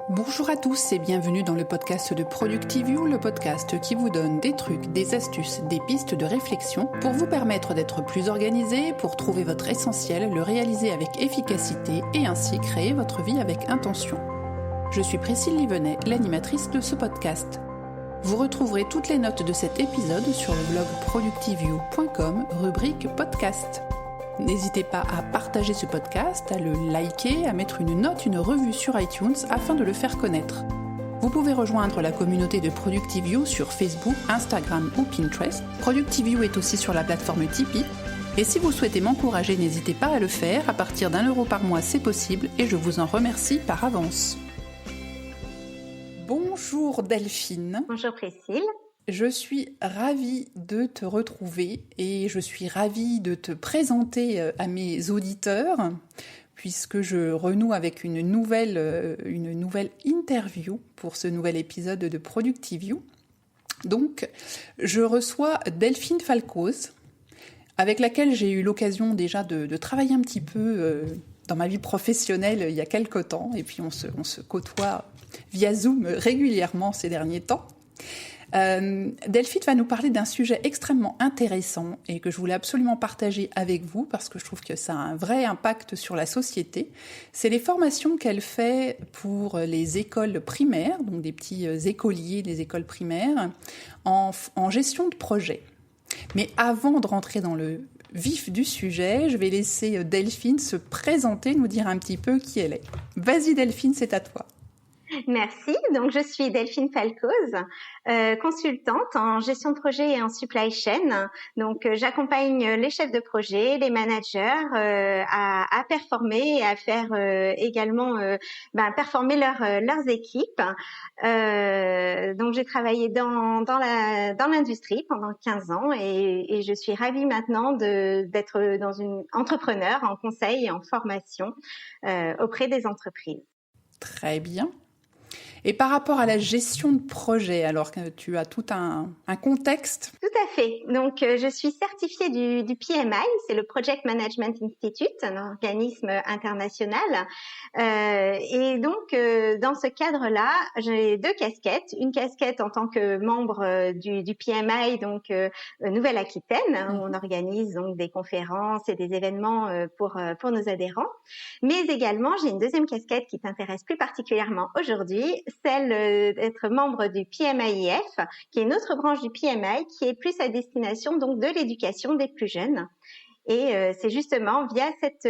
Bonjour à tous et bienvenue dans le podcast de Productivio, le podcast qui vous donne des trucs, des astuces, des pistes de réflexion pour vous permettre d'être plus organisé, pour trouver votre essentiel, le réaliser avec efficacité et ainsi créer votre vie avec intention. Je suis Priscille Livenet, l'animatrice de ce podcast. Vous retrouverez toutes les notes de cet épisode sur le blog productivio.com, rubrique podcast. N'hésitez pas à partager ce podcast, à le liker, à mettre une note, une revue sur iTunes afin de le faire connaître. Vous pouvez rejoindre la communauté de Productivio sur Facebook, Instagram ou Pinterest. Productivio est aussi sur la plateforme Tipeee. Et si vous souhaitez m'encourager, n'hésitez pas à le faire. À partir d'€1 par mois, c'est possible et je vous en remercie par avance. Bonjour Delphine. Bonjour Priscille. Je suis ravie de te retrouver et je suis ravie de te présenter à mes auditeurs puisque je renoue avec une nouvelle interview pour ce nouvel épisode de Productivio. Donc, je reçois Delphine Falcoz, avec laquelle j'ai eu l'occasion déjà de travailler un petit peu dans ma vie professionnelle il y a quelque temps et puis on se côtoie via Zoom régulièrement ces derniers temps. Delphine va nous parler d'un sujet extrêmement intéressant et que je voulais absolument partager avec vous parce que je trouve que ça a un vrai impact sur la société. C'est les formations qu'elle fait pour les écoles primaires, donc des petits écoliers des écoles primaires, en gestion de projet. Mais avant de rentrer dans le vif du sujet, je vais laisser Delphine se présenter, nous dire un petit peu qui elle est. Vas-y Delphine, c'est à toi. Merci. Donc, je suis Delphine Falcoz, consultante en gestion de projet et en supply chain. Donc, j'accompagne les chefs de projet, les managers à performer et à faire également performer leurs équipes. Donc, j'ai travaillé dans l'industrie pendant 15 ans et je suis ravie maintenant d'être dans une entrepreneur en conseil et en formation auprès des entreprises. Très bien. Et par rapport à la gestion de projet, alors que tu as tout un contexte. Tout à fait. Donc, je suis certifiée du PMI, c'est le Project Management Institute, un organisme international. Et donc, dans ce cadre-là, j'ai deux casquettes. Une casquette en tant que membre du PMI, donc Nouvelle-Aquitaine, où on organise donc des conférences et des événements pour nos adhérents. Mais également, j'ai une deuxième casquette qui t'intéresse plus particulièrement aujourd'hui, celle d'être membre du PMIEF, qui est une autre branche du PMI, qui est plus à destination donc de l'éducation des plus jeunes. Et c'est justement via cette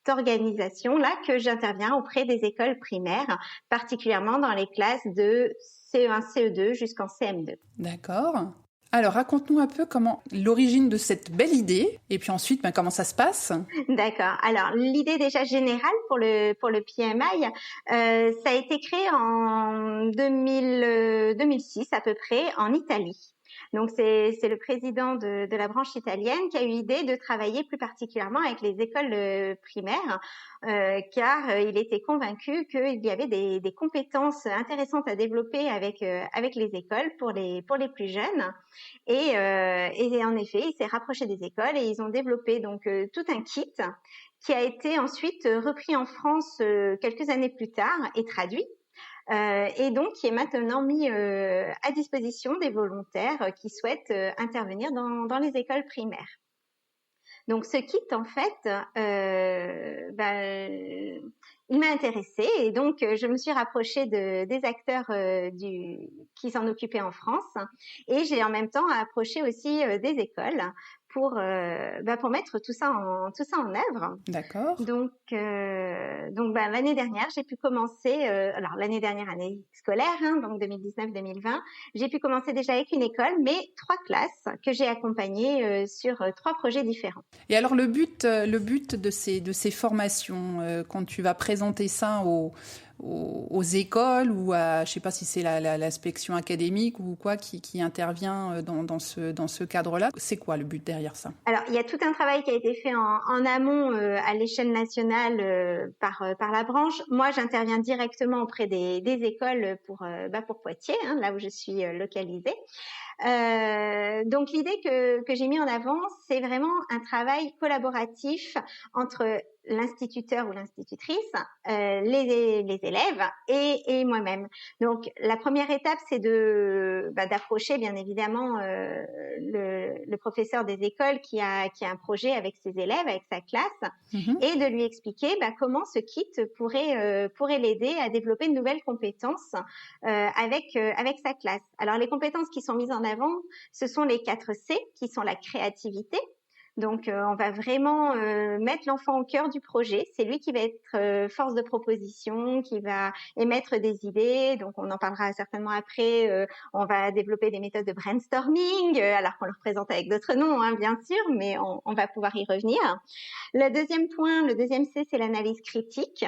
organisation-là que j'interviens auprès des écoles primaires, particulièrement dans les classes de CE1, CE2 jusqu'en CM2. D'accord. Alors, raconte-nous un peu l'origine de cette belle idée, et puis ensuite, comment ça se passe. D'accord. Alors, l'idée déjà générale pour le PMI, ça a été créé en 2006 à peu près en Italie. Donc, c'est le président de la branche italienne qui a eu l'idée de travailler plus particulièrement avec les écoles primaires, car il était convaincu qu'il y avait des compétences intéressantes à développer avec les écoles pour les plus jeunes. Et en effet, il s'est rapproché des écoles et ils ont développé donc tout un kit qui a été ensuite repris en France quelques années plus tard et traduit. Et donc qui est maintenant mis à disposition des volontaires qui souhaitent intervenir dans les écoles primaires. Donc ce kit, en fait, il m'a intéressée et donc je me suis rapprochée des acteurs qui s'en occupaient en France et j'ai en même temps approché aussi des écoles pour mettre tout ça en œuvre. D'accord. Donc l'année dernière, j'ai pu commencer, alors l'année dernière, année scolaire, donc 2019-2020, j'ai pu commencer déjà avec une école, mais 3 classes que j'ai accompagnées sur 3 projets différents. Et alors le but de ces formations, quand tu vas présenter ça aux écoles ou à, je sais pas si c'est l'inspection académique ou quoi qui intervient dans ce cadre-là, c'est quoi le but derrière ça? Alors, il y a tout un travail qui a été fait en amont à l'échelle nationale par la branche. Moi, j'interviens directement auprès des écoles pour Poitiers, là où je suis localisée. Donc l'idée que j'ai mis en avant, c'est vraiment un travail collaboratif entre l'instituteur ou l'institutrice, les élèves et moi-même. Donc la première étape, c'est d'approcher bien évidemment le professeur des écoles qui a un projet avec ses élèves, avec sa classe, et de lui expliquer comment ce kit pourrait l'aider à développer de nouvelles compétences avec sa classe. Alors les compétences qui sont mises en avant, ce sont les 4 C, qui sont la créativité. Donc, on va vraiment mettre l'enfant au cœur du projet. C'est lui qui va être force de proposition, qui va émettre des idées. Donc, on en parlera certainement après. On va développer des méthodes de brainstorming, alors qu'on le représente avec d'autres noms, hein, bien sûr, mais on va pouvoir y revenir. Le deuxième C, c'est l'analyse critique.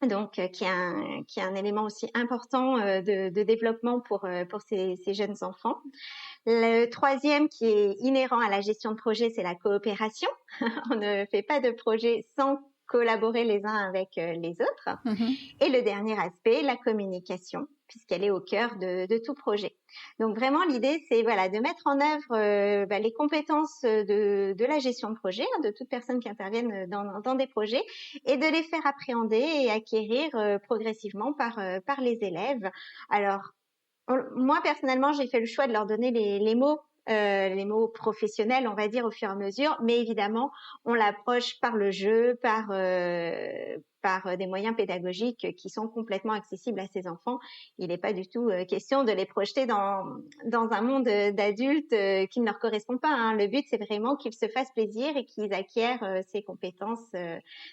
Donc, qui est un élément aussi important de développement pour ces jeunes enfants. Le troisième, qui est inhérent à la gestion de projet, c'est la coopération. On ne fait pas de projet sans collaborer les uns avec les autres. Et le dernier aspect, la communication, puisqu'elle est au cœur de tout projet. Donc vraiment, l'idée, c'est de mettre en œuvre les compétences de la gestion de projet, de toute personne qui intervienne dans des projets, et de les faire appréhender et acquérir progressivement par les élèves. Alors, moi, personnellement, j'ai fait le choix de leur donner les mots professionnels, on va dire, au fur et à mesure. Mais évidemment, on l'approche par le jeu, par des moyens pédagogiques qui sont complètement accessibles à ces enfants. Il n'est pas du tout question de les projeter dans un monde d'adultes qui ne leur correspond pas, hein. Le but, c'est vraiment qu'ils se fassent plaisir et qu'ils acquièrent ces compétences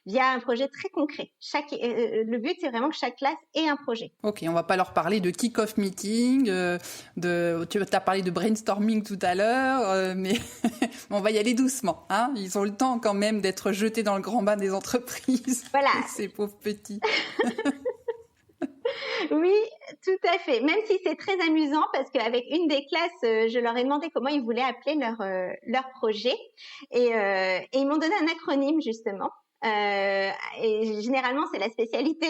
via un projet très concret. Le but, c'est vraiment que chaque classe ait un projet. Ok, on va pas leur parler de kick-off meeting, tu as parlé de brainstorming tout à l'heure, mais on va y aller doucement, hein. Ils ont le temps quand même d'être jetés dans le grand bain des entreprises. Voilà. Ces pauvres petits. Oui, tout à fait. Même si c'est très amusant, parce qu'avec une des classes, je leur ai demandé comment ils voulaient appeler leur projet, et ils m'ont donné un acronyme justement. Et généralement, c'est la spécialité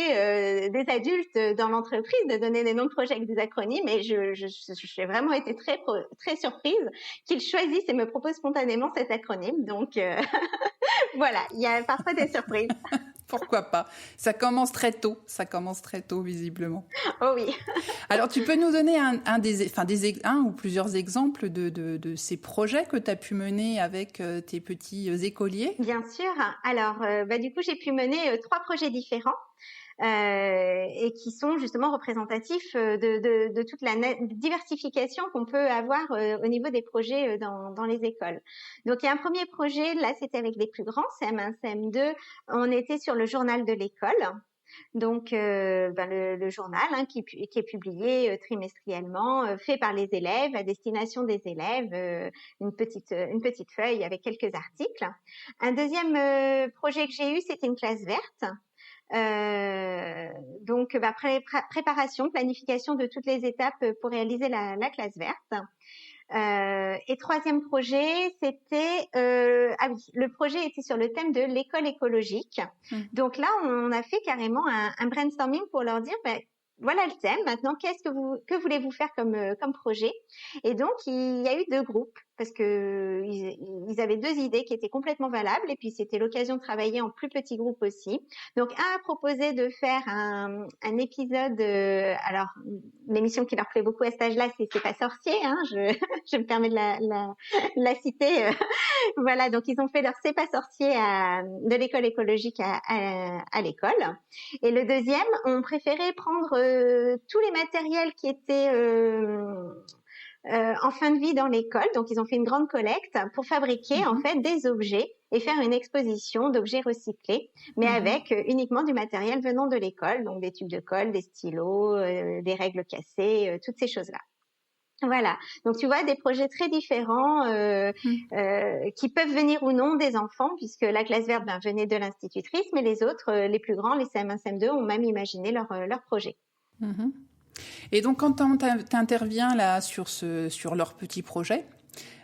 des adultes dans l'entreprise de donner des noms de projets avec des acronymes. Et j'ai vraiment été très très surprise qu'ils choisissent et me proposent spontanément cet acronyme. Donc voilà, il y a parfois des surprises. Pourquoi pas? Ça commence très tôt, visiblement. Oh oui. Alors, tu peux nous donner un ou plusieurs exemples de ces projets que tu as pu mener avec tes petits écoliers? Bien sûr. Alors, du coup, j'ai pu mener 3 projets différents. Et qui sont justement représentatifs de toute la diversification qu'on peut avoir au niveau des projets dans les écoles. Donc, il y a un premier projet, là, c'était avec les plus grands, CM1, CM2. On était sur le journal de l'école. Donc, le journal qui est publié trimestriellement, fait par les élèves, à destination des élèves, une petite feuille avec quelques articles. Un deuxième projet que j'ai eu, c'était une classe verte. Donc, préparation, planification de toutes les étapes pour réaliser la classe verte. Et troisième projet, c'était le projet était sur le thème de l'école écologique. Donc là, on a fait carrément un brainstorming pour leur dire voilà le thème. Maintenant, que voulez-vous faire comme projet? Et donc, il y a eu 2 groupes parce que ils avaient 2 idées qui étaient complètement valables et puis c'était l'occasion de travailler en plus petits groupes aussi. Donc, un a proposé de faire un épisode. Alors, l'émission qui leur plaît beaucoup à cet âge-là, c'est pas sorcier. Hein, je me permets de la citer. Voilà, donc ils ont fait leur C'est pas sorcier de l'école écologique à l'école. Et le deuxième, on préférait prendre tous les matériels qui étaient en fin de vie dans l'école. Donc, ils ont fait une grande collecte pour fabriquer en fait des objets et faire une exposition d'objets recyclés, mais avec uniquement du matériel venant de l'école, donc des tubes de colle, des stylos, des règles cassées, toutes ces choses-là. Voilà, donc tu vois des projets très différents qui peuvent venir ou non des enfants, puisque la classe verte venait de l'institutrice, mais les autres, les plus grands, les CM1, CM2, ont même imaginé leur projet. Et donc quand tu interviens là sur leur petit projet,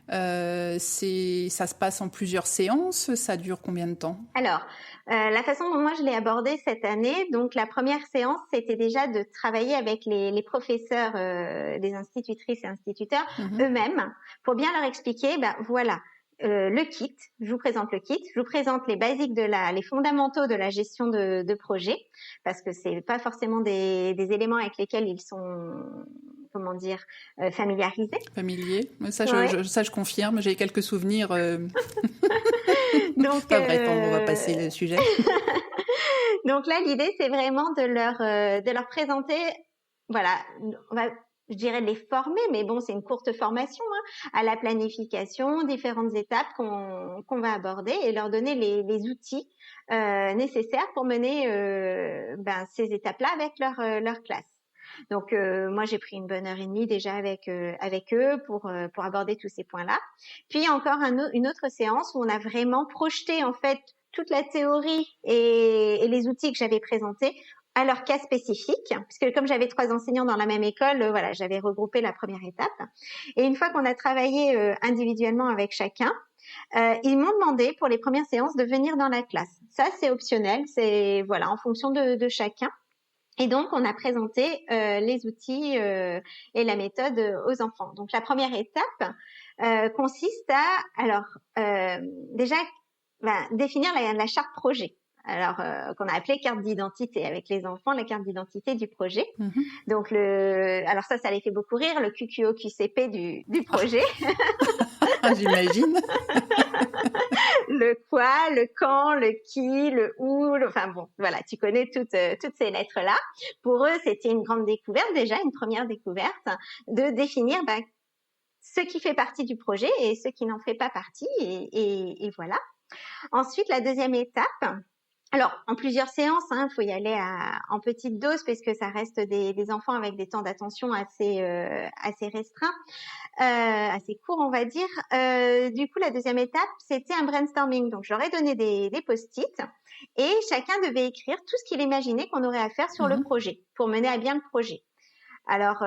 ça se passe en plusieurs séances, ça dure combien de temps? Alors, la façon dont moi je l'ai abordé cette année, donc la première séance, c'était déjà de travailler avec les professeurs, les institutrices et instituteurs eux-mêmes, pour bien leur expliquer, voilà, le kit. Je vous présente le kit. Je vous présente les basiques les fondamentaux de la gestion de projet, parce que c'est pas forcément des éléments avec lesquels ils sont, comment dire, familiarisés. Familier. Ça, Ouais. je confirme. J'ai quelques souvenirs. Donc, Pas vrai, on va passer le sujet. donc là, l'idée, c'est vraiment de leur présenter, voilà, je dirais de les former, mais bon, c'est une courte formation, hein, à la planification, différentes étapes qu'on va aborder et leur donner les outils nécessaires pour mener ces étapes-là avec leur classe. Donc moi j'ai pris une bonne heure et demie déjà avec eux pour aborder tous ces points-là. Puis encore une autre séance où on a vraiment projeté en fait toute la théorie et les outils que j'avais présentés à leur cas spécifique, puisque comme j'avais 3 enseignants dans la même école, voilà, j'avais regroupé la première étape. Et une fois qu'on a travaillé individuellement avec chacun, ils m'ont demandé pour les premières séances de venir dans la classe. Ça, c'est optionnel, c'est voilà, en fonction de chacun. Et donc, on a présenté les outils et la méthode aux enfants. Donc, la première étape consiste à, déjà, définir la charte projet. Alors, qu'on a appelé carte d'identité avec les enfants, la carte d'identité du projet. Mm-hmm. Donc, alors ça les fait beaucoup rire, le QQO-QCP du projet. J'imagine. Le quoi, le quand, le qui, le où, enfin bon, voilà, tu connais toutes ces lettres-là. Pour eux, c'était une grande découverte, déjà une première découverte, de définir ce qui fait partie du projet et ce qui n'en fait pas partie, et voilà. Ensuite, la deuxième étape, alors en plusieurs séances, hein, faut y aller en petite dose parce que ça reste des enfants avec des temps d'attention assez restreints. Assez court, on va dire. Du coup, la deuxième étape, c'était un brainstorming. Donc, j'aurais donné des post-it et chacun devait écrire tout ce qu'il imaginait qu'on aurait à faire sur le projet pour mener à bien le projet. Alors,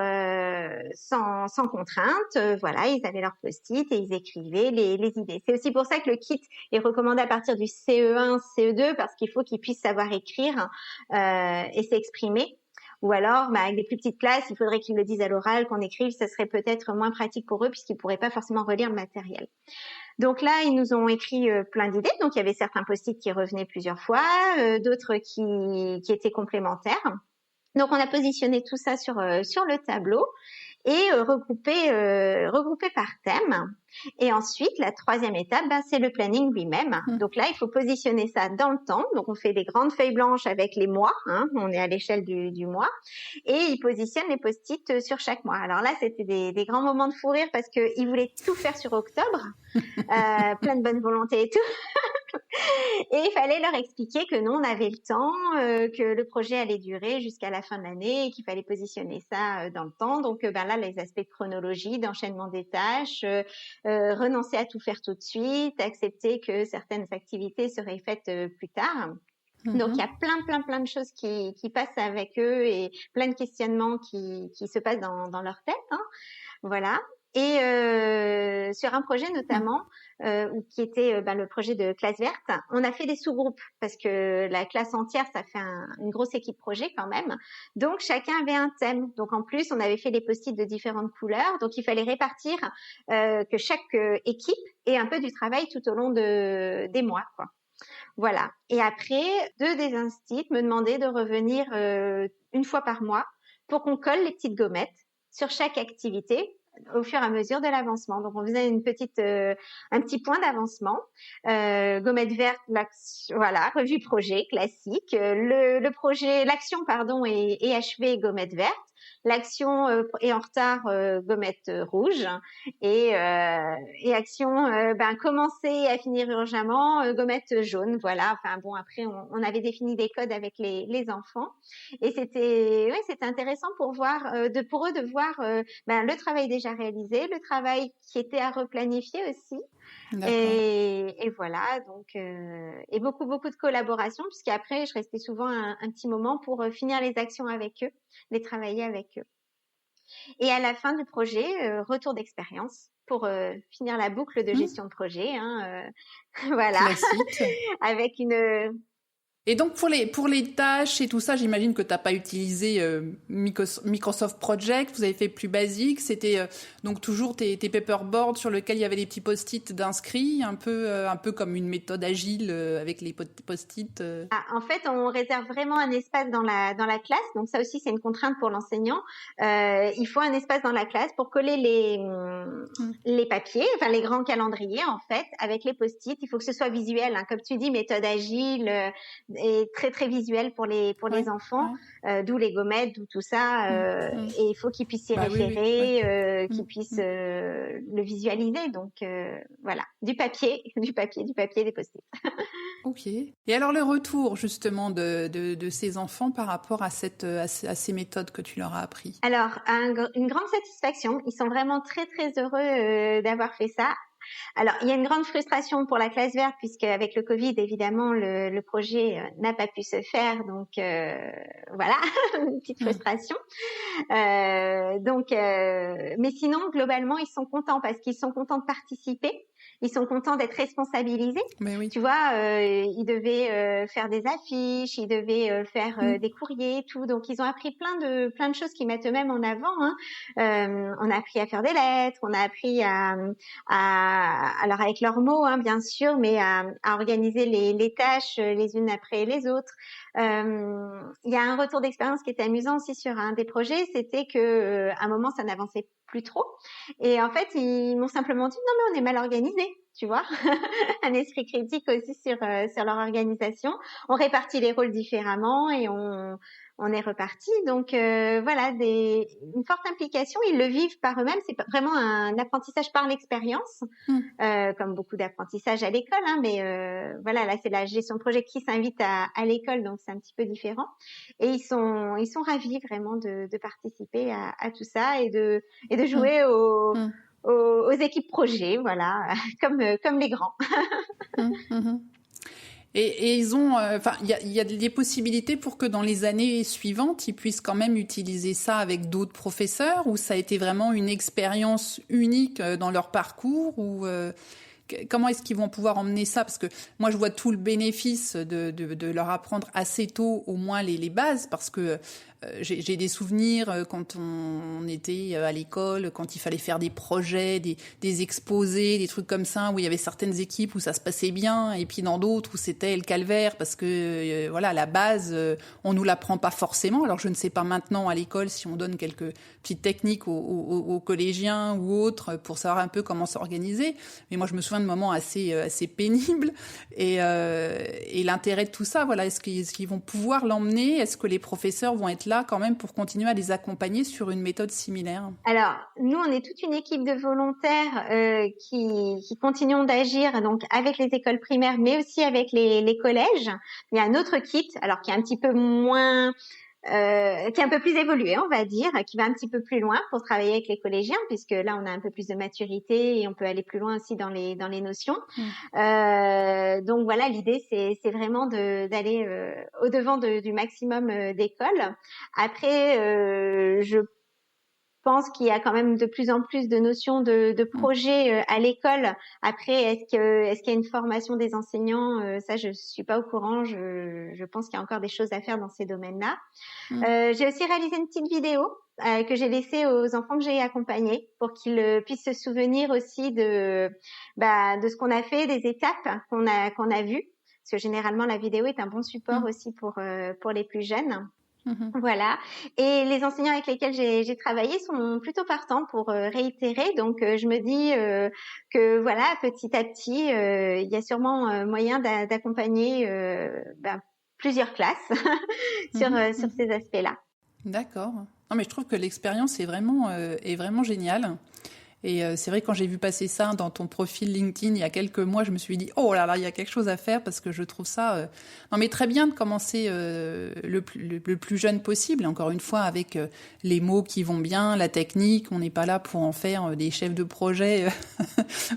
sans contrainte, voilà, ils avaient leur post-it et ils écrivaient les idées. C'est aussi pour ça que le kit est recommandé à partir du CE1, CE2, parce qu'il faut qu'ils puissent savoir écrire et s'exprimer. Ou alors, avec des plus petites classes, il faudrait qu'ils le disent à l'oral, qu'on écrive, ça serait peut-être moins pratique pour eux puisqu'ils pourraient pas forcément relire le matériel. Donc là, ils nous ont écrit plein d'idées. Donc il y avait certains post-it qui revenaient plusieurs fois, d'autres qui étaient complémentaires. Donc on a positionné tout ça sur le tableau et regroupé par thème. Et ensuite, la troisième étape, c'est le planning lui-même. Donc là, il faut positionner ça dans le temps. Donc on fait des grandes feuilles blanches avec les mois, hein, on est à l'échelle du mois, et ils positionnent les post-it sur chaque mois. Alors là, c'était des grands moments de fou rire parce qu'ils voulaient tout faire sur octobre, plein de bonne volonté et tout. Et il fallait leur expliquer que non, on avait le temps, que le projet allait durer jusqu'à la fin de l'année et qu'il fallait positionner ça dans le temps. Donc là, les aspects de chronologie, d'enchaînement des tâches, renoncer à tout faire tout de suite, accepter que certaines activités seraient faites plus tard. Donc il y a plein de choses qui passent avec eux et plein de questionnements qui se passent dans leur tête, hein. Voilà. Et sur un projet notamment qui était le projet de classe verte, on a fait des sous-groupes parce que la classe entière, ça fait une grosse équipe projet quand même. Donc chacun avait un thème. Donc en plus, on avait fait des post-it de différentes couleurs. Donc il fallait répartir que chaque équipe ait un peu du travail tout au long des mois, quoi. Voilà. Et après, 2 des instits me demandaient de revenir une fois par mois pour qu'on colle les petites gommettes sur chaque activité au fur et à mesure de l'avancement. Donc, on faisait un petit point d'avancement. Gommette verte, voilà, revue projet classique. L'action, est achevée, gommette verte. L'action est en retard, gommette rouge. Et action, commencer à finir urgemment, gommette jaune. Voilà. Enfin bon, après, on avait défini des codes avec les enfants. Et c'était intéressant pour eux de voir le travail déjà réalisé, le travail qui était à replanifier aussi. Et voilà, donc et beaucoup de collaboration, puisqu'après je restais souvent un petit moment pour finir les actions avec eux, les travailler avec eux. Et à la fin du projet, retour d'expérience pour finir la boucle de gestion de projet, hein, voilà, avec une Et donc pour les tâches et tout ça, j'imagine que t'as pas utilisé Microsoft Project, vous avez fait plus basique, c'était donc toujours tes paperboards sur lesquels il y avait les petits post-it d'inscrits, un peu comme une méthode agile avec les post-it. En fait, on réserve vraiment un espace dans la classe, donc ça aussi c'est une contrainte pour l'enseignant. Il faut un espace dans la classe pour coller les papiers, enfin les grands calendriers en fait, avec les post-it. Il faut que ce soit visuel, hein. Comme tu dis, méthode agile. Et très très visuel pour les enfants, d'où les gommettes, d'où tout ça, et il faut qu'ils puissent y référer, qu'ils puissent le visualiser. Donc voilà, du papier, des post-it. Ok. Et alors le retour justement de ces enfants par rapport à ces méthodes que tu leur as appris? Alors une grande satisfaction. Ils sont vraiment très très heureux d'avoir fait ça. Alors, il y a une grande frustration pour la classe verte puisque avec le Covid, évidemment, le projet n'a pas pu se faire. Donc, voilà, une petite frustration. Mais sinon, globalement, ils sont contents parce qu'ils sont contents de participer. Ils sont contents d'être responsabilisés. Mais oui. Tu vois, ils devaient faire des affiches, ils devaient faire des courriers, tout. Donc, ils ont appris plein de choses qu'ils mettent eux-mêmes en avant. Hein. On a appris à faire des lettres, on a appris alors avec leurs mots, hein, bien sûr, mais à organiser les tâches les unes après les autres. Il y a un retour d'expérience qui était amusant aussi sur un des projets, c'était que à un moment ça n'avançait plus trop, et en fait ils m'ont simplement dit non mais on est mal organisé, tu vois. Un esprit critique aussi sur leur organisation. On répartit les rôles différemment et on est reparti. Donc voilà, une forte implication. Ils le vivent par eux-mêmes. C'est vraiment un apprentissage par l'expérience, comme beaucoup d'apprentissages à l'école. Hein, mais voilà, là c'est la gestion de projet qui s'invite à l'école, donc c'est un petit peu différent. Et ils sont ravis vraiment de participer à tout ça et de jouer aux équipes projets, voilà, comme les grands. Et ils ont, enfin, il y a des possibilités pour que dans les années suivantes, ils puissent quand même utiliser ça avec d'autres professeurs, ou ça a été vraiment une expérience unique dans leur parcours, ou comment est-ce qu'ils vont pouvoir emmener ça? Parce que moi, je vois tout le bénéfice de leur apprendre assez tôt, au moins les bases, parce que j'ai des souvenirs quand on était à l'école, quand il fallait faire des projets, des exposés, des trucs comme ça, où il y avait certaines équipes où ça se passait bien, et puis dans d'autres où c'était le calvaire, parce que voilà, la base, on nous l'apprend pas forcément. Alors je ne sais pas maintenant à l'école si on donne quelques petites techniques aux collégiens ou autres pour savoir un peu comment s'organiser, mais moi je me souviens de moments assez pénibles, et l'intérêt de tout ça, voilà, est-ce qu'ils vont pouvoir l'emmener? Est-ce que les professeurs vont être là quand même pour continuer à les accompagner sur une méthode similaire? Alors, nous, on est toute une équipe de volontaires qui continuons d'agir donc avec les écoles primaires, mais aussi avec les collèges. Il y a un autre kit, alors qui est un petit peu moins... qui est un peu plus évolué, on va dire, qui va un petit peu plus loin pour travailler avec les collégiens, puisque là, on a un peu plus de maturité et on peut aller plus loin aussi dans les notions. Donc voilà, l'idée, c'est vraiment d'aller au-devant du maximum d'écoles. Après, je pense qu'il y a quand même de plus en plus de notions de projets à l'école. Après, est-ce qu'il y a une formation des enseignants? Ça, je suis pas au courant. Je pense qu'il y a encore des choses à faire dans ces domaines-là. J'ai aussi réalisé une petite vidéo que j'ai laissée aux enfants que j'ai accompagnés pour qu'ils puissent se souvenir aussi de ce qu'on a fait, des étapes qu'on a vues. Parce que généralement, la vidéo est un bon support aussi pour les plus jeunes. Voilà. Et les enseignants avec lesquels j'ai travaillé sont plutôt partants pour réitérer. Donc, je me dis que voilà, petit à petit, il y a sûrement moyen d'accompagner plusieurs classes sur ces aspects-là. D'accord. Non, mais je trouve que l'expérience est vraiment géniale. Et c'est vrai, quand j'ai vu passer ça dans ton profil LinkedIn il y a quelques mois, je me suis dit, oh là là, il y a quelque chose à faire, parce que je trouve ça... Non, mais très bien de commencer le plus jeune possible. Et encore une fois, avec les mots qui vont bien, la technique, on n'est pas là pour en faire des chefs de projet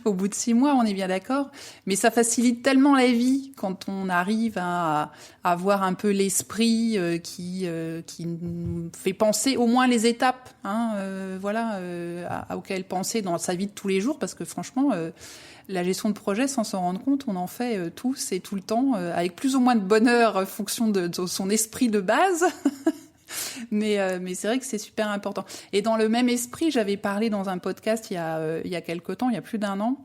au bout de 6 mois, on est bien d'accord. Mais ça facilite tellement la vie quand on arrive à avoir un peu l'esprit qui nous fait penser au moins les étapes, hein, voilà, auxquelles penser passer dans sa vie de tous les jours, parce que franchement, la gestion de projet, sans s'en rendre compte, on en fait tous et tout le temps, avec plus ou moins de bonheur, fonction de son esprit de base. Mais c'est vrai que c'est super important. Et dans le même esprit, j'avais parlé dans un podcast il y a quelque temps, il y a plus d'1 an,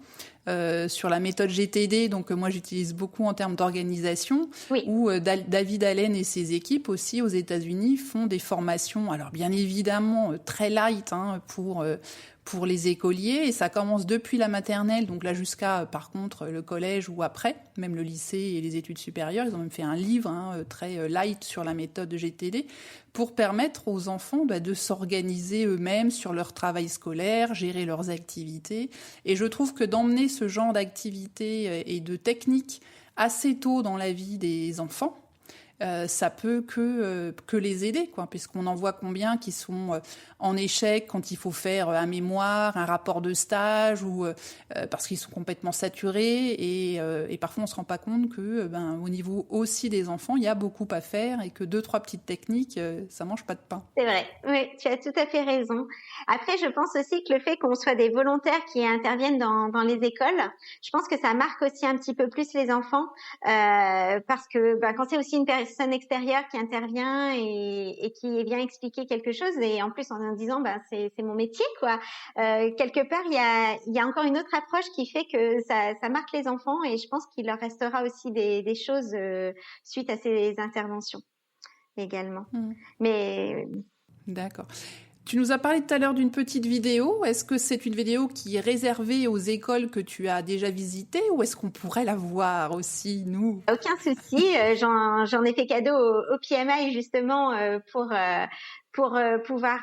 sur la méthode GTD, donc moi j'utilise beaucoup en termes d'organisation, Oui. où David Allen et ses équipes aussi aux États-Unis font des formations, alors bien évidemment très light pour les écoliers, et ça commence depuis la maternelle, donc là jusqu'à par contre le collège ou après, même le lycée et les études supérieures. Ils ont même fait un livre très light sur la méthode GTD pour permettre aux enfants de s'organiser eux-mêmes sur leur travail scolaire, gérer leurs activités. Et je trouve que d'emmener ce genre d'activités et de techniques assez tôt dans la vie des enfants, ça peut que les aider, quoi, puisqu'on en voit combien qui sont en échec quand il faut faire un mémoire, un rapport de stage, ou parce qu'ils sont complètement saturés, et parfois on se rend pas compte que au niveau aussi des enfants, il y a beaucoup à faire, et que 2-3 petites techniques, ça mange pas de pain. C'est vrai, oui, tu as tout à fait raison. Après, je pense aussi que le fait qu'on soit des volontaires qui interviennent dans les écoles, je pense que ça marque aussi un petit peu plus les enfants, parce que quand c'est aussi une personne extérieure qui intervient et qui vient expliquer quelque chose, et en plus en disant c'est mon métier, quoi. Quelque part, il y a encore une autre approche qui fait que ça marque les enfants, et je pense qu'il leur restera aussi des choses suite à ces interventions également. Mais d'accord. Tu nous as parlé tout à l'heure d'une petite vidéo. Est-ce que c'est une vidéo qui est réservée aux écoles que tu as déjà visitées, ou est-ce qu'on pourrait la voir aussi, nous? Aucun souci, j'en ai fait cadeau au PMI justement pour pouvoir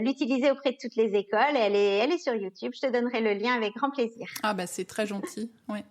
l'utiliser auprès de toutes les écoles. Elle est sur YouTube. Je te donnerai le lien avec grand plaisir. Ah c'est très gentil, ouais.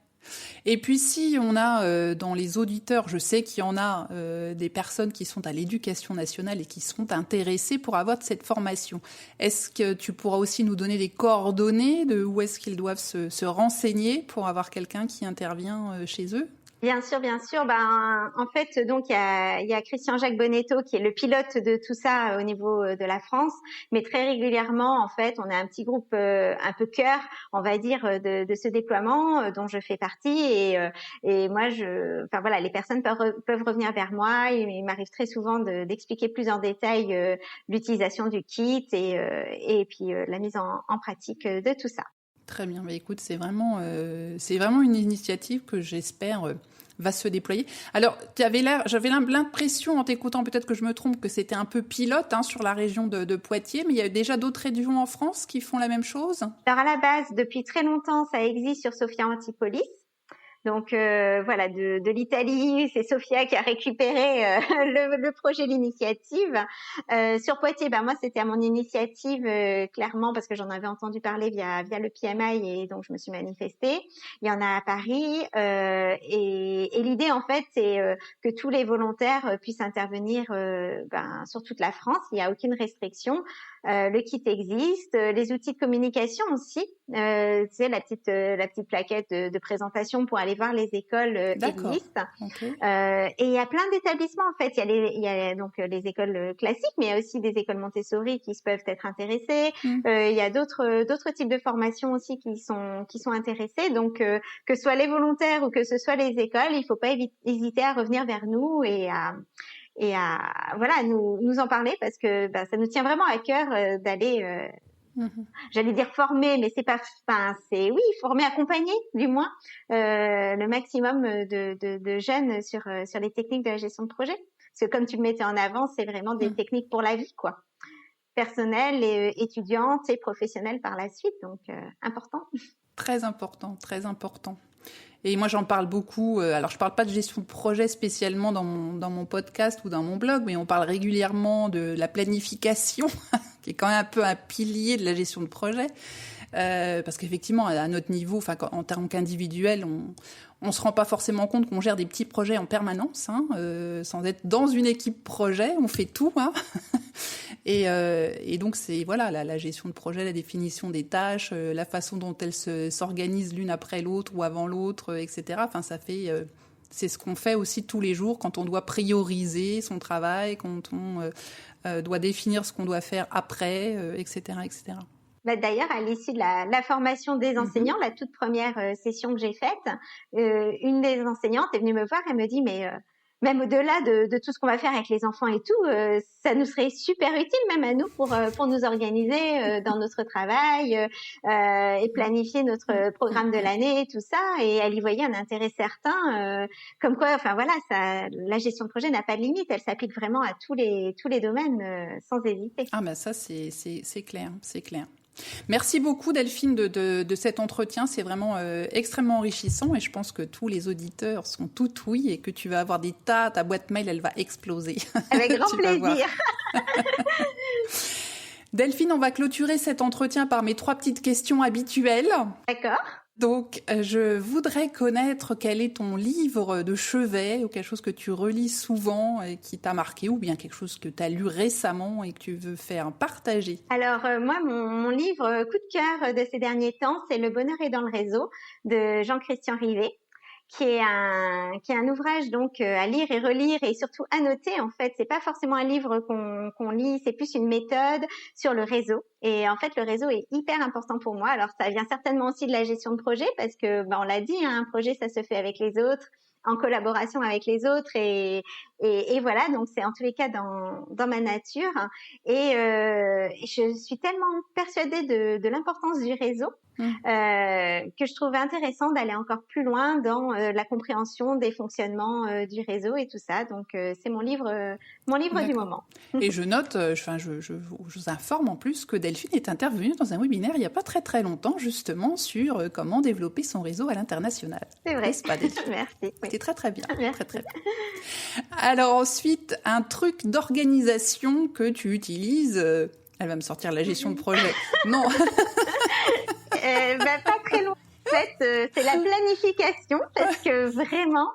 Et puis si on a dans les auditeurs, je sais qu'il y en a des personnes qui sont à l'éducation nationale et qui sont intéressées pour avoir cette formation, est-ce que tu pourras aussi nous donner des coordonnées de où est-ce qu'ils doivent se renseigner pour avoir quelqu'un qui intervient chez eux? Bien sûr, bien sûr. En fait, donc il y a Christian-Jacques Bonetto qui est le pilote de tout ça au niveau de la France, mais très régulièrement, en fait, on a un petit groupe un peu cœur, on va dire, de ce déploiement dont je fais partie, et moi, les personnes peuvent revenir vers moi. Il m'arrive très souvent d'expliquer plus en détail l'utilisation du kit et puis la mise en pratique de tout ça. Très bien, mais écoute, c'est vraiment une initiative que j'espère va se déployer. Alors, j'avais l'impression en t'écoutant, peut-être que je me trompe, que c'était un peu pilote sur la région de Poitiers, mais il y a déjà d'autres régions en France qui font la même chose? Alors à la base, depuis très longtemps, ça existe sur Sophia Antipolis. Donc de l'Italie, c'est Sophia qui a récupéré le projet, l'initiative. Sur Poitiers, moi c'était à mon initiative clairement, parce que j'en avais entendu parler via le PMI, et donc je me suis manifestée. Il y en a à Paris et l'idée en fait c'est que tous les volontaires puissent intervenir sur toute la France. Il n'y a aucune restriction. Le kit existe, les outils de communication aussi. C'est la petite plaquette de présentation pour aller voir les écoles existent. Okay. Et il y a plein d'établissements en fait. Il y a donc les écoles classiques, mais il y a aussi des écoles Montessori qui peuvent être intéressées. Il y a d'autres types de formations aussi qui sont intéressées. Donc que ce soit les volontaires ou que ce soit les écoles, il faut pas hésiter à revenir vers nous et à nous en parler, parce que ça nous tient vraiment à cœur d'aller j'allais dire former, mais c'est pas, former, accompagner du moins le maximum de jeunes sur les techniques de la gestion de projet. Parce que comme tu le mettais en avant, c'est vraiment des techniques pour la vie, quoi. Personnelle, et étudiante et professionnelle par la suite, donc important. Très important, très important. Et moi, j'en parle beaucoup. Alors, je parle pas de gestion de projet spécialement dans mon podcast ou dans mon blog, mais on parle régulièrement de la planification, qui est quand même un peu un pilier de la gestion de projet. Parce qu'effectivement, à notre niveau, en tant qu'individuel, on se rend pas forcément compte qu'on gère des petits projets en permanence, sans être dans une équipe projet. On fait tout, Et donc, c'est la gestion de projet, la définition des tâches, la façon dont elles s'organisent l'une après l'autre ou avant l'autre, etc. C'est ce qu'on fait aussi tous les jours quand on doit prioriser son travail, quand on doit définir ce qu'on doit faire après, etc., etc. D'ailleurs, à l'issue de la formation des enseignants, la toute première session que j'ai faite, une des enseignantes est venue me voir et me dit, mais même au-delà de tout ce qu'on va faire avec les enfants et tout, ça nous serait super utile même à nous pour nous organiser dans notre travail et planifier notre programme de l'année et tout ça. Et elle y voyait un intérêt certain, comme quoi, enfin voilà, la gestion de projet n'a pas de limite, elle s'applique vraiment à tous les domaines sans hésiter. Ah ben ça c'est clair, c'est clair. Merci beaucoup Delphine de cet entretien, c'est vraiment extrêmement enrichissant et je pense que tous les auditeurs sont tout oui et que tu vas avoir ta boîte mail elle va exploser. Avec grand plaisir. Delphine, on va clôturer cet entretien par mes 3 petites questions habituelles. D'accord. Donc, je voudrais connaître quel est ton livre de chevet ou quelque chose que tu relis souvent et qui t'a marqué ou bien quelque chose que tu as lu récemment et que tu veux faire partager. Alors, moi, mon livre coup de cœur de ces derniers temps, c'est Le bonheur est dans le réseau de Jean-Christian Rivet, qui est un ouvrage donc à lire et relire et surtout à noter. En fait, c'est pas forcément un livre qu'on lit, c'est plus une méthode sur le réseau. Et en fait, le réseau est hyper important pour moi. Alors, ça vient certainement aussi de la gestion de projet parce que, on l'a dit, un projet, ça se fait avec les autres, en collaboration avec les autres et voilà. Donc, c'est en tous les cas dans ma nature. Et je suis tellement persuadée de l'importance du réseau que je trouve intéressant d'aller encore plus loin dans la compréhension des fonctionnements du réseau et tout ça. Donc, c'est mon livre du moment. Et je note, je vous informe en plus que Delphine est intervenue dans un webinaire il n'y a pas très très longtemps, justement, sur comment développer son réseau à l'international. C'est vrai. N'est-ce pas, Delphine? Merci. C'était très très bien. Merci. Très très bien. Alors ensuite, un truc d'organisation que tu utilises. Elle va me sortir la gestion de projet. Non. Pas très loin. En fait, c'est la planification parce que vraiment,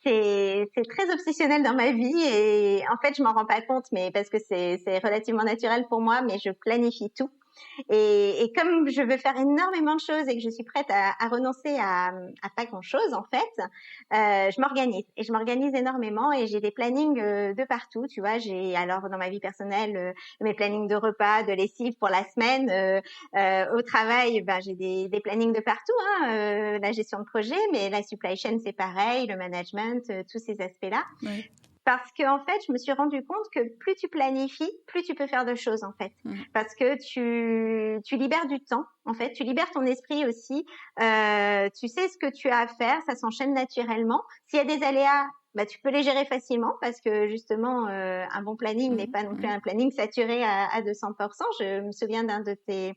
c'est très obsessionnel dans ma vie et en fait, je m'en rends pas compte, mais parce que c'est relativement naturel pour moi, mais je planifie tout. Et comme je veux faire énormément de choses et que je suis prête à renoncer à pas grand-chose en fait, je m'organise et je m'organise énormément et j'ai des plannings de partout, tu vois. J'ai alors dans ma vie personnelle mes plannings de repas, de lessive pour la semaine. Au travail, j'ai des plannings de partout, la gestion de projet, mais la supply chain c'est pareil, le management, tous ces aspects-là. Oui. Parce que en fait, je me suis rendu compte que plus tu planifies, plus tu peux faire de choses en fait. Parce que tu libères du temps. En fait, tu libères ton esprit aussi. Tu sais ce que tu as à faire, ça s'enchaîne naturellement. S'il y a des aléas, tu peux les gérer facilement parce que justement, un bon planning n'est pas non plus un planning saturé à 200%. Je me souviens d'un de tes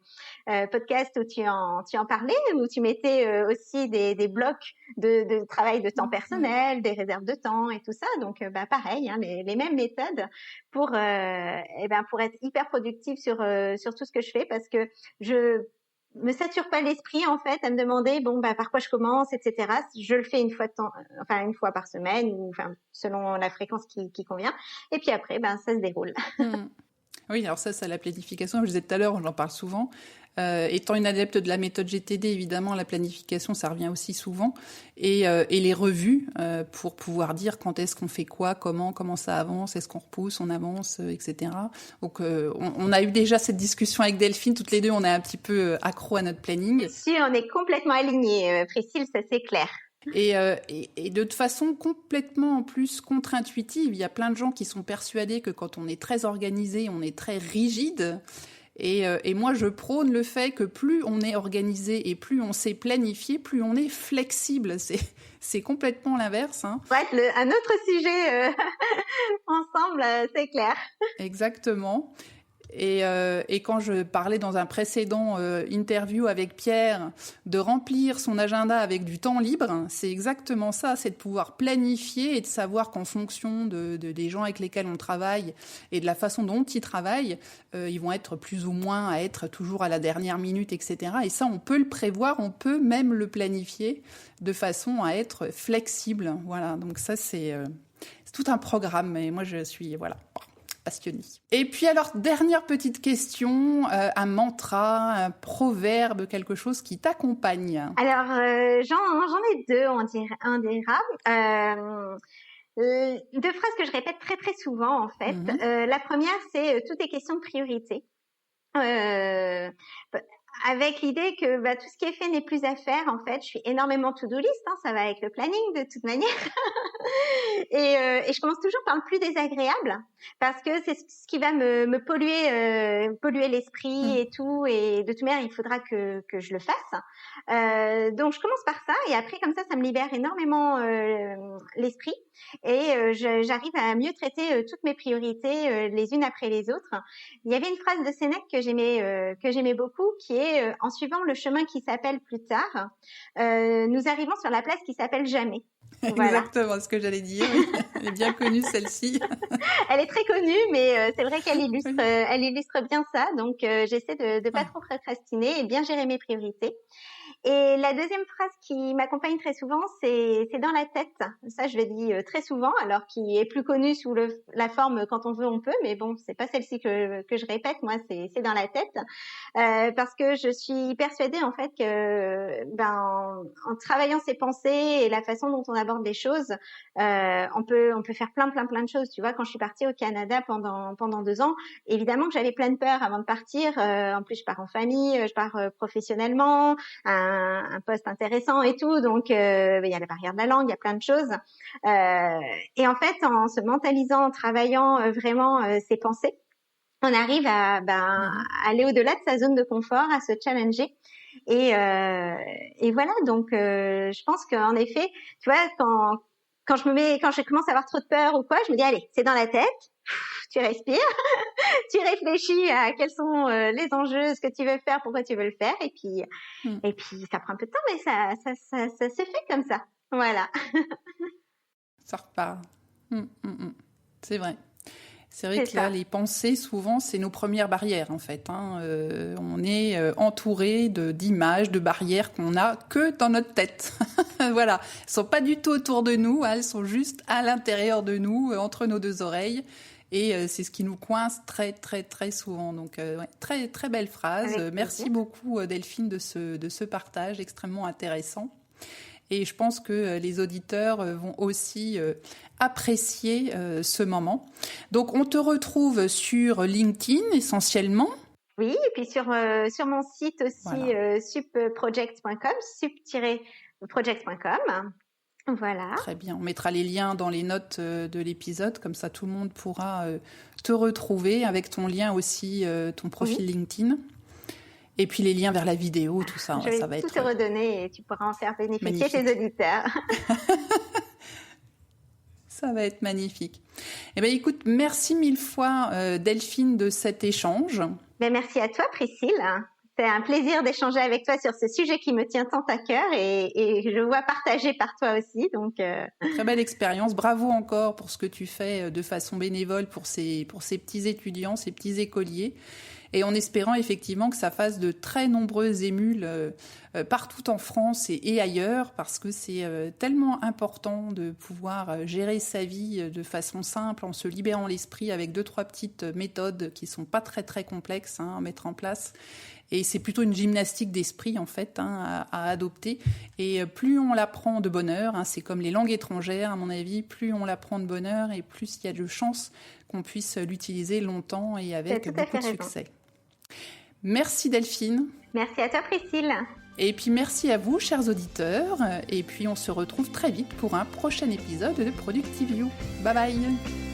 podcasts où tu en parlais, où tu mettais aussi des blocs de travail de temps personnel, des réserves de temps et tout ça. Donc, pareil, les mêmes méthodes pour être hyper productive sur tout ce que je fais parce que je me sature pas l'esprit en fait à me demander par quoi je commence, etc. Je le fais une fois par semaine ou selon la fréquence qui convient et puis après ça se déroule. Oui, alors ça c'est la planification, je disais tout à l'heure, j'en parle souvent. Étant une adepte de la méthode GTD, évidemment, la planification, ça revient aussi souvent. Et les revues, pour pouvoir dire quand est-ce qu'on fait quoi, comment ça avance, est-ce qu'on repousse, on avance, etc. Donc, on a eu déjà cette discussion avec Delphine. Toutes les deux, on est un petit peu accro à notre planning. Si, on est complètement alignés, Priscille, ça c'est clair. Et de façon complètement en plus contre-intuitive, il y a plein de gens qui sont persuadés que quand on est très organisé, on est très rigide. Et moi, je prône le fait que plus on est organisé et plus on sait planifier, plus on est flexible. C'est complètement l'inverse. Ouais, un autre sujet ensemble, c'est clair. Exactement. Et quand je parlais dans un précédent interview avec Pierre de remplir son agenda avec du temps libre, c'est exactement ça, c'est de pouvoir planifier et de savoir qu'en fonction des gens avec lesquels on travaille et de la façon dont ils travaillent, ils vont être plus ou moins à être toujours à la dernière minute, etc. Et ça, on peut le prévoir, on peut même le planifier de façon à être flexible. Voilà, donc ça, c'est tout un programme. Et moi, je suis... voilà. Passionnée. Et puis alors, dernière petite question, un mantra, un proverbe, quelque chose qui t'accompagne. Alors, j'en ai deux, on dira. Deux phrases que je répète très très souvent en fait. La première, c'est tout est question de priorité. euh, avec l'idée que tout ce qui est fait n'est plus à faire. En fait, je suis énormément to-do list, hein, ça va avec le planning de toute manière. Et je commence toujours par le plus désagréable parce que c'est ce qui va me polluer l'esprit et tout. Et de toute manière, il faudra que je le fasse. Donc, je commence par ça et après, comme ça me libère énormément l'esprit et j'arrive à mieux traiter toutes mes priorités les unes après les autres. Il y avait une phrase de Sénèque que j'aimais beaucoup, qui est en suivant le chemin qui s'appelle plus tard, nous arrivons sur la place qui s'appelle jamais. Voilà. Exactement ce que j'allais dire. Elle est bien connue celle-ci. Elle est très connue, mais c'est vrai qu'elle illustre bien ça. Donc j'essaie de pas trop procrastiner et bien gérer mes priorités. Et la deuxième phrase qui m'accompagne très souvent, c'est dans la tête. Ça, je le dis très souvent, alors qui est plus connue sous la forme quand on veut, on peut. Mais bon, c'est pas celle-ci que je répète. Moi, c'est dans la tête, parce que je suis persuadée en fait que en travaillant ses pensées et la façon dont on aborde les choses, on peut faire plein de choses. Tu vois, quand je suis partie au Canada pendant 2 ans, évidemment que j'avais plein de peur avant de partir. En plus, je pars en famille, je pars professionnellement. Un poste intéressant et tout, donc il y a la barrière de la langue, il y a plein de choses. Et en fait, en se mentalisant, en travaillant vraiment ses pensées, on arrive à aller au-delà de sa zone de confort, à se challenger. Et voilà, donc je pense qu'en effet, tu vois, quand je commence à avoir trop de peur ou quoi, je me dis allez, c'est dans la tête. Tu respires, tu réfléchis à quels sont les enjeux, ce que tu veux faire, pourquoi tu veux le faire, et puis ça prend un peu de temps, mais ça se fait comme ça. Voilà. Ça repart. C'est vrai. C'est vrai que là, les pensées, souvent, c'est nos premières barrières, en fait. On est entouré d'images, de barrières qu'on n'a que dans notre tête. Voilà. Elles sont pas du tout autour de nous, elles sont juste à l'intérieur de nous, entre nos 2 oreilles. Et c'est ce qui nous coince très, très, très souvent. Donc, très, très belle phrase. Merci beaucoup, Delphine, de ce partage extrêmement intéressant. Et je pense que les auditeurs vont aussi apprécier ce moment. Donc, on te retrouve sur LinkedIn essentiellement. Oui, et puis sur mon site aussi, voilà. supproject.com, sup-project.com. Voilà. Très bien. On mettra les liens dans les notes de l'épisode, comme ça tout le monde pourra te retrouver avec ton lien aussi, ton profil LinkedIn. Et puis les liens vers la vidéo, tout ça. Je vais ça va tout être te redonner et tu pourras en faire bénéficier magnifique. tes auditeurs. Ça va être magnifique. Eh bien, écoute, merci 1000 fois, Delphine, de cet échange. Merci à toi, Priscille. C'est un plaisir d'échanger avec toi sur ce sujet qui me tient tant à cœur et je vois partagé par toi aussi. Donc, Très belle expérience. Bravo encore pour ce que tu fais de façon bénévole pour ces petits étudiants, ces petits écoliers. Et en espérant effectivement que ça fasse de très nombreuses émules partout en France et ailleurs, parce que c'est tellement important de pouvoir gérer sa vie de façon simple, en se libérant l'esprit avec 2-3 petites méthodes qui sont pas très très complexes à mettre en place. Et c'est plutôt une gymnastique d'esprit en fait à adopter. Et plus on l'apprend de bonne heure, c'est comme les langues étrangères à mon avis, plus on l'apprend de bonne heure et plus il y a de chances qu'on puisse l'utiliser longtemps et avec beaucoup de succès. Merci Delphine. Merci à toi Priscille. Et puis merci à vous chers auditeurs. Et puis on se retrouve très vite pour un prochain épisode de Productive You. Bye bye.